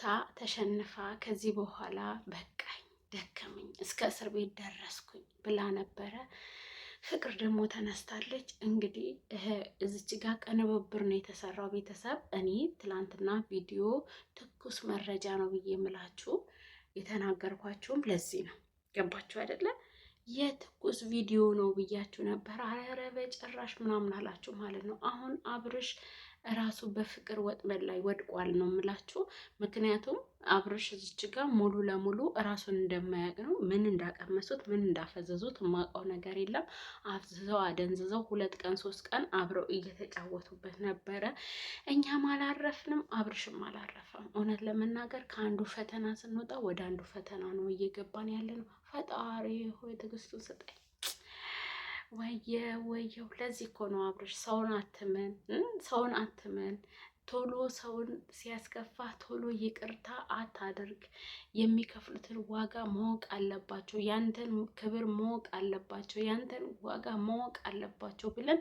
ሩታ ተሸንፋ ከዚህ በኋላ በቃኝ ደከመኝ እስከ እስር ቤት ደረስኩኝ ብላ ነበረ። ፍቅር ደግሞ ተነስታለች። እንግዲህ እዚች ጋር ቅንብብር ነው የተሰራው። ቤተሰብ እኔ ትላንትና ቪዲዮ ትኩስ መረጃ ነው ብዬ የምላችሁ የተናገርኳችሁም ለዚህ ነው። ገባችሁ አይደለ? የትኩስ ቪዲዮ ነው ብያችሁ ነበር። አረ በጭራሽ ምናምን አላችሁ ማለት ነው። አሁን አብርሽ ራሱ በፍቅር ወጥመድ ላይ ወድቋል ነው የምላችሁ። ምክንያቱም አብርሽ እዚች ጋር ሙሉ ለሙሉ ራሱን እንደማያውቅ ነው። ምን እንዳቀመሱት ምን እንዳፈዘዙት የማውቀው ነገር የለም። አፍዝዘው አደንዝዘው 2 ቀን 3 ቀን አብረው እየተጫወቱበት ነበረ። እኛም አላረፍንም፣ አብርሽም አላረፈም። እውነት ለመናገር ከአንዱ ፈተና ስንወጣ ወደ አንዱ ፈተና ነው እየገባን ያለ ነው። ፈጣሪ ሆይ ትዕግስቱ ስጠኝ። ወየው ለዚህ እኮ ነው አብርሽ ሰውን አትመን፣ ቶሎ ሰውን ሲያስከፋ ቶሎ ይቅርታ አታድርግ። የሚከፍሉትን ዋጋ ማወቅ አለባቸው፣ ያንተን ክብር ማወቅ አለባቸው፣ ያንተን ዋጋ ማወቅ አለባቸው ብለን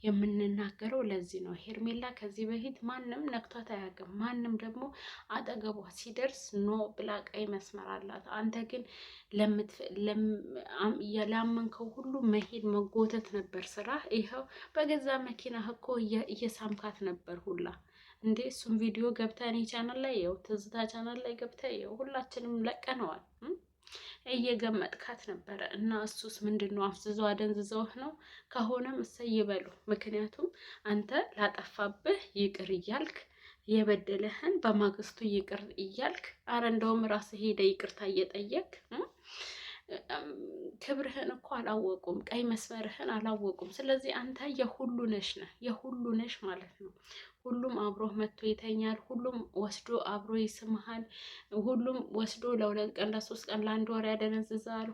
የምንናገረው ለዚህ ነው። ሄርሜላ ከዚህ በፊት ማንም ነክቷት አያውቅም። ማንም ደግሞ አጠገቧ ሲደርስ ኖ ብላ ቀይ መስመር አላት። አንተ ግን ላመንከው ሁሉ መሄድ መጎተት ነበር ስራ። ይኸው በገዛ መኪና እኮ እየሳምካት ነበር ሁላ እንዴ። እሱም ቪዲዮ ገብታ እኔ ቻናል ላይ ይኸው ትዝታ ቻናል ላይ ገብታ ይኸው ሁላችንም ለቀነዋል። እየገመጥካት ነበረ እና እሱስ ምንድን ነው? አፍዝዘው አደንዝዘውህ ነው? ከሆነም እሰይ ይበሉ። ምክንያቱም አንተ ላጠፋብህ ይቅር እያልክ የበደለህን በማግስቱ ይቅር እያልክ፣ አረ እንደውም ራስህ ሄደ ይቅርታ እየጠየቅ ክብርህን እኮ አላወቁም፣ ቀይ መስመርህን አላወቁም። ስለዚህ አንተ የሁሉ ነሽ ነህ፣ የሁሉ ነሽ ማለት ነው። ሁሉም አብሮ መጥቶ ይተኛል። ሁሉም ወስዶ አብሮ ይስምሃል። ሁሉም ወስዶ ለ2 ቀን ለ3 ቀን ለ1 ወር ያደነዝዛል።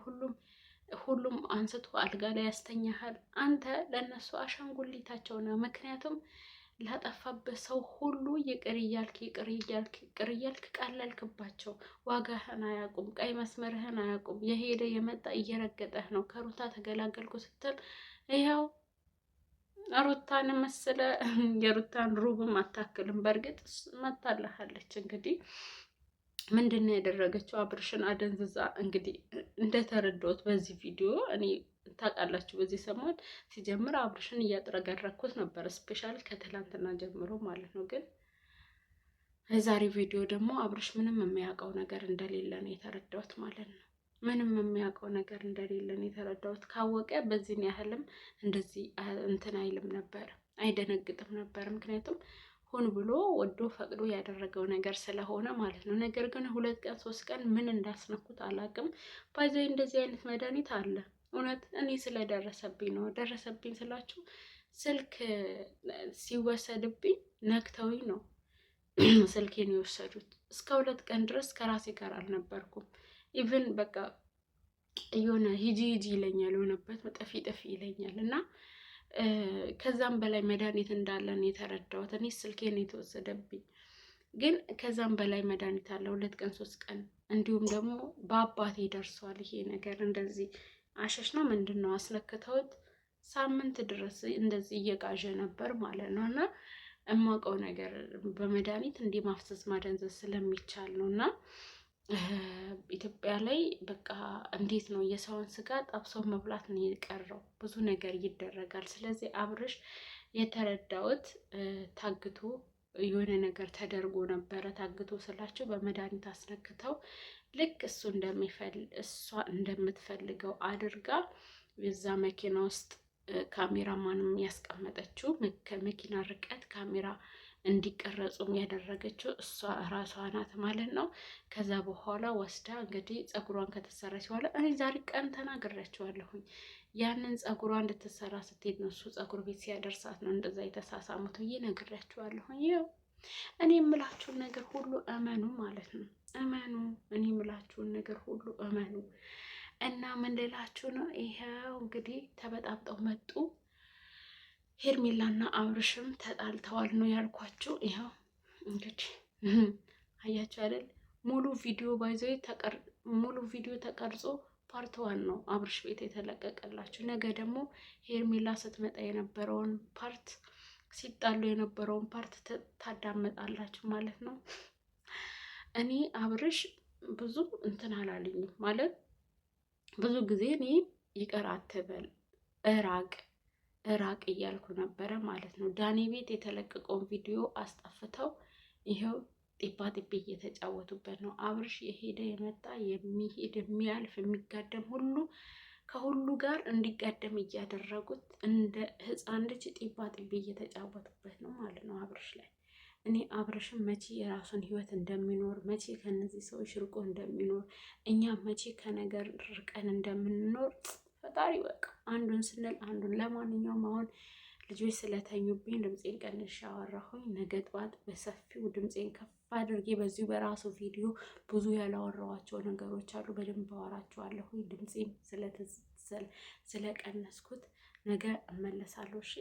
ሁሉም አንስቶ አልጋ ላይ ያስተኛሃል። አንተ ለነሱ አሻንጉሊታቸው ነው። ምክንያቱም ላጠፋበት ሰው ሁሉ ይቅር እያልክ ቀለልክባቸው። ዋጋህን አያውቁም፣ ቀይ መስመርህን አያውቁም። የሄደ የመጣ እየረገጠህ ነው። ከሩታ ተገላገልኩ ስትል ይኸው ሩታን መስለ የሩታን ሩብም አታክልም። በእርግጥ መታለሃለች። እንግዲህ ምንድን ነው ያደረገችው? አብርሽን አደንዝዛ። እንግዲህ እንደተረዳሁት በዚህ ቪዲዮ እኔ ታውቃላችሁ፣ በዚህ ሰሞን ሲጀምር አብርሽን እያጥረገረኩት ነበር፣ ስፔሻል ከትላንትና ጀምሮ ማለት ነው። ግን የዛሬ ቪዲዮ ደግሞ አብርሽ ምንም የሚያውቀው ነገር እንደሌለ ነው የተረዳሁት ማለት ነው። ምንም የሚያውቀው ነገር እንደሌለ ነው የተረዳሁት። ካወቀ በዚህን ያህልም እንደዚህ እንትን አይልም ነበር፣ አይደነግጥም ነበር። ምክንያቱም ሆን ብሎ ወዶ ፈቅዶ ያደረገው ነገር ስለሆነ ማለት ነው። ነገር ግን 2 ቀን 3 ቀን ምን እንዳስነኩት አላውቅም። ባይዘይ እንደዚህ አይነት መድኃኒት አለ። እውነት እኔ ስለደረሰብኝ ነው። ደረሰብኝ ስላችሁ ስልክ ሲወሰድብኝ ነክተውኝ ነው ስልኬን የወሰዱት። እስከ 2 ቀን ድረስ ከራሴ ጋር አልነበርኩም። ኢቭን በቃ የሆነ ሂጂ ይለኛል፣ የሆነበት ጠፊ ይለኛል። እና ከዛም በላይ መድኃኒት እንዳለን የተረዳሁት እኔ ስልኬን የተወሰደብኝ። ግን ከዛም በላይ መድኃኒት አለ። 2 ቀን 3 ቀን እንዲሁም ደግሞ በአባቴ ደርሷል ይሄ ነገር። እንደዚህ አሸሽ ነው ምንድን ነው አስነክተውት ሳምንት ድረስ እንደዚህ እየጋዠ ነበር ማለት ነው። እና የማውቀው ነገር በመድኃኒት እንዲህ ማፍሰስ ማደንዘዝ ስለሚቻል ነው። እና ኢትዮጵያ ላይ በቃ እንዴት ነው የሰውን ስጋ ጠብሰው መብላት ነው የቀረው። ብዙ ነገር ይደረጋል። ስለዚህ አብርሽ የተረዳሁት ታግቶ የሆነ ነገር ተደርጎ ነበረ። ታግቶ ስላቸው በመድኃኒት አስነክተው ልክ እሷ እንደምትፈልገው አድርጋ የዛ መኪና ውስጥ ካሜራ ማንም ያስቀመጠችው ከመኪና ርቀት ካሜራ እንዲቀረጹም ያደረገችው እሷ ራሷ ናት ማለት ነው። ከዛ በኋላ ወስዳ እንግዲህ ፀጉሯን ከተሰራች በኋላ እኔ ዛሬ ቀን ተናግሬያቸዋለሁኝ። ያንን ፀጉሯ እንድትሰራ ስትሄድ ነው እሱ ፀጉር ቤት ሲያደርሳት ነው እንደዛ የተሳሳሙት ብዬ ነግሬያቸዋለሁኝ። ይኸው እኔ የምላችሁን ነገር ሁሉ እመኑ ማለት ነው። እመኑ፣ እኔ የምላችሁን ነገር ሁሉ እመኑ። እና ምን ልላችሁ ነው? ይኸው እንግዲህ ተበጣብጠው መጡ። ሄርሜላና አብርሽም ተጣልተዋል ነው ያልኳችሁ። ይኸው እንግዲህ አያችሁ አይደል? ሙሉ ቪዲዮ ተቀርጾ ፓርት 1 ነው አብርሽ ቤት የተለቀቀላችሁ። ነገ ደግሞ ሄርሜላ ስትመጣ የነበረውን ፓርት፣ ሲጣሉ የነበረውን ፓርት ታዳመጣላችሁ ማለት ነው። እኔ አብርሽ ብዙ እንትን አላለኝም ማለት ብዙ ጊዜ እኔ ይቅር አትበል እራቅ እራቅ እያልኩ ነበረ ማለት ነው። ዳኒ ቤት የተለቀቀውን ቪዲዮ አስጠፍተው ይኸው ጢባ ጢቤ እየተጫወቱበት ነው። አብርሽ የሄደ የመጣ የሚሄድ የሚያልፍ የሚጋደም ሁሉ ከሁሉ ጋር እንዲጋደም እያደረጉት እንደ ሕፃን ልጅ ጢባ ጢቤ እየተጫወቱበት ነው ማለት ነው አብርሽ ላይ። እኔ አብርሽም መቼ የራሱን ህይወት እንደሚኖር መቼ ከነዚህ ሰዎች ርቆ እንደሚኖር እኛም መቼ ከነገር ርቀን እንደምንኖር ፈጣሪ በቃ አንዱን ስንል አንዱን። ለማንኛውም አሁን ልጆች ስለተኙብኝ ድምፄን ቀንሼ አወራሁኝ። ነገ ጠዋት በሰፊው ድምፄን ከፍ አድርጌ በዚሁ በራሱ ቪዲዮ ብዙ ያላወራኋቸው ነገሮች አሉ፣ በደንብ አወራቸዋለሁኝ። ድምፄን ስለቀነስኩት ነገ እመለሳለሁ። እሺ